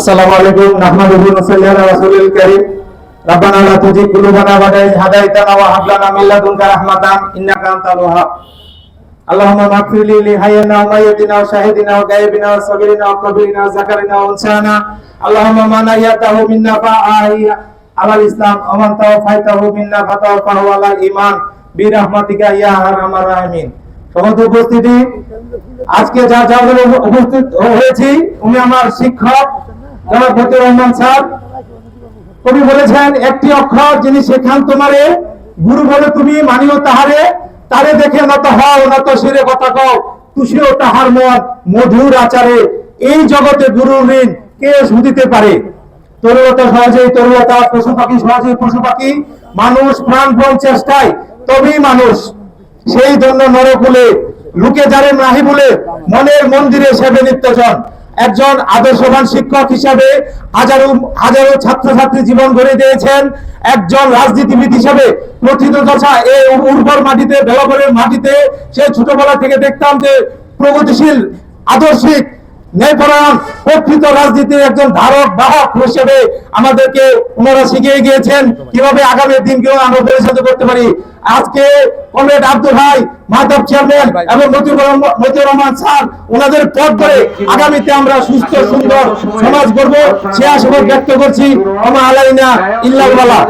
আসসালামু আলাইকুম নাহমাদুহু ওয়া নুসাল্লি আলা রাসূলিল কারীম রব্বানা লা তুযিগ কুলুবানা বা'দা ইয হাদাইতানা ওয়া হাব লানা মিন লাদুনকা রাহমাতান ইন্নাকা আনতাল ওয়াহ্হাব আল্লাহুম্মা মাগফির লি হাইয়িনা ওয়া মাইয়িতিনা ওয়া শাহিদিনা ওয়া গায়বিনা ওয়া সাগীরিনা ওয়া কাবীরিনা ওয়া যাকারিনা ওয়া উনসানা আল্লাহুম্মা মান আইয়াতাহু মিন্না ফাআইয়া আলাল ইসলাম ওয়া মান তাওফাইতাহু মিন্না ফাতাওফাহু আলাল ঈমান বিরহমাতিকা ইয়া আরহামার রাহিমিন। সমস্ত উপস্থিতি, আজকে যা যা উপস্থিত হয়েছি উনি আমার শিক্ষক জনাব ফজলুর রহমান স্যার। কবি বলেছেন, একটি অক্ষর যিনি শেখান তোমারে, গুরু বলে তুমি মানিও তাহারে, তারে দেখে নত হও নত শিরে কথা কও, তুষিও তাহার মত মধুর আচারে, এই জগতে গুরুর ঋণ কে শুধিতে পারে। তরুলতা সহজেই তরুলতা, পশু পাখি সহজেই পশু পাখি, মানুষ প্রাণপণ চেষ্টায় তবেই মানুষ। সেই জন্য নরকুলে লুকে যারে নাহি বলে, মনের মন্দিরে সেবে নিত্যজন। একজন আদর্শবান শিক্ষক হিসাবে হাজারো হাজারো ছাত্রছাত্রী জীবন গড়ে দিয়েছেন। একজন রাজনীতিবিদ হিসাবে প্রথিত দশা এই উর্বর মাটিতে, বেলাগড়ের মাটিতে সে ছোটবেলা থেকে দেখতাম যে প্রগতিশীল আদর্শিক ন্যায়পরায়ণ প্রকৃত রাজনীতির একজন ধারক বাহক হিসেবে আমাদেরকে ওনারা শিখিয়ে গিয়েছেন কিভাবে আগামী দিনকেও আমরা পরিচালিত করতে পারি। আজকে কমরেড আব্দুল হাই মাহতাব চেয়ারম্যান এবং মতিউর রহমান স্যার ওনাদের পথ ধরে আগামীতে আমরা সুস্থ সুন্দর সমাজ গড়ব, সে আশাবাদ ব্যক্ত করছি। ওমা আলাইনা ইল্লাল বালাগ।